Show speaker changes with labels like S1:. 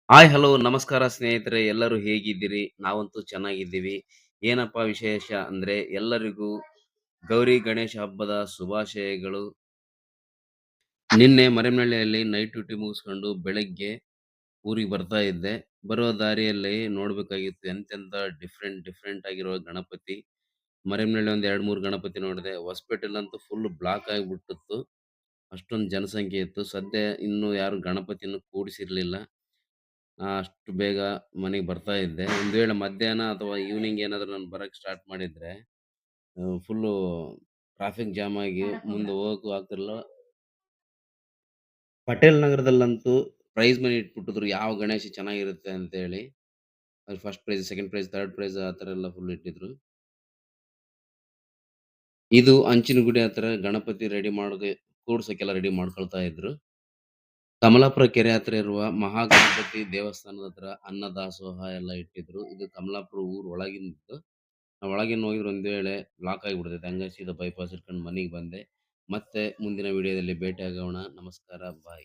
S1: Hi hello ನಮಸ್ಕಾರ ಸ್ನೇಹಿತರೆ ಎಲ್ಲರೂ ಹೇಗಿದ್ದೀರಿ? ನಾವಂತೂ ಚೆನ್ನಾಗಿದ್ದೀವಿ. ಏನಪ್ಪಾ ವಿಶೇಷ ಅಂದ್ರೆ ಎಲ್ಲರಿಗೂ ಗೌರಿ ಗಣೇಶ ಹಬ್ಬದ ಶುಭಾಶಯಗಳು. ನಿನ್ನೆ ಮರಿಯಮ್ನಹಳ್ಳಿಯಲ್ಲಿ ನೈಟ್ ಡ್ಯೂಟಿ ಮುಗಿಸ್ಕೊಂಡು ಬೆಳಗ್ಗೆ ಊರಿಗೆ ಬರ್ತಾ ಇದ್ದೆ. ಬರೋ ದಾರಿಯಲ್ಲಿ ನೋಡ್ಬೇಕಾಗಿತ್ತು ಎಂತೆಂತ ಡಿಫ್ರೆಂಟ್ ಡಿಫ್ರೆಂಟ್ ಆಗಿರೋ ಗಣಪತಿ. ಮರಿಯಮ್ನಹಳ್ಳಿ ಒಂದ್ 2, 3 ಗಣಪತಿ ನೋಡಿದೆ. ಹೊಸಪೇಟೆಲ್ಲಂತೂ ಫುಲ್ ಬ್ಲಾಕ್ ಆಗಿಬಿಟ್ಟಿತ್ತು. ಅಷ್ಟೊಂದು ಜನಸಂಖ್ಯೆ ಇತ್ತು. ಸದ್ಯ ಇನ್ನೂ ಯಾರು ಗಣಪತಿಯನ್ನು ಕೂಡಿಸಿರ್ಲಿಲ್ಲ. ಅಷ್ಟು ಬೇಗ ಮನೆಗೆ ಬರ್ತಾ ಇದ್ದೆ. ಒಂದು ವೇಳೆ ಮಧ್ಯಾಹ್ನ ಅಥವಾ ಈವ್ನಿಂಗ್ ಏನಾದ್ರು ನಾನು ಬರಕ್ಕೆ ಸ್ಟಾರ್ಟ್ ಮಾಡಿದ್ರೆ ಫುಲ್ಲು ಟ್ರಾಫಿಕ್ ಜಾಮ್ ಆಗಿ ಮುಂದೆ ಹೋಗಕ್ಕೂ ಆಗ್ತಿರಲಿಲ್ಲ. ಪಟೇಲ್ ನಗರದಲ್ಲಂತೂ ಪ್ರೈಸ್ ಮನಿ ಇಟ್ಬಿಟ್ಟಿದ್ರು ಯಾವ ಗಣೇಶ ಚೆನ್ನಾಗಿರುತ್ತೆ ಅಂತೇಳಿ. ಅದು first prize, second prize, third prize ಆ ಥರ ಎಲ್ಲ ಫುಲ್ ಇಟ್ಟಿದ್ರು. ಇದು ಹಂಚಿನಗುಡಿ ಹತ್ರ ಗಣಪತಿ ರೆಡಿ ಮಾಡೋಕೆ ಕೂಡ್ಸಕ್ಕೆಲ್ಲ ರೆಡಿ ಮಾಡ್ಕೊಳ್ತಾ ಇದ್ರು. ಕಮಲಾಪುರ ಕೆರೆ ಹತ್ರ ಇರುವ ಮಹಾಗಣಪತಿ ದೇವಸ್ಥಾನದ ಹತ್ರ ಅನ್ನದಾಸೋಹ ಎಲ್ಲ ಇಟ್ಟಿದ್ರು. ಇದು ಕಮಲಾಪುರ ಊರ್ ಒಳಗಿಂದಿತ್ತು. ನಾವು ಒಳಗಿನ್ನು ಹೋಗಿದ್ರೆ ಒಂದು ವೇಳೆ ಲಾಕ್ ಆಗಿಬಿಡ್ತೈತೆ. ಹಂಗಾಗಿ ಸೀದಾ ಬೈಪಾಸ್ ಇಟ್ಕೊಂಡು ಮನೆಗೆ ಬಂದೆ. ಮತ್ತೆ ಮುಂದಿನ ವಿಡಿಯೋದಲ್ಲಿ ಭೇಟಿಯಾಗೋಣ. ನಮಸ್ಕಾರ. ಬಾಯ್.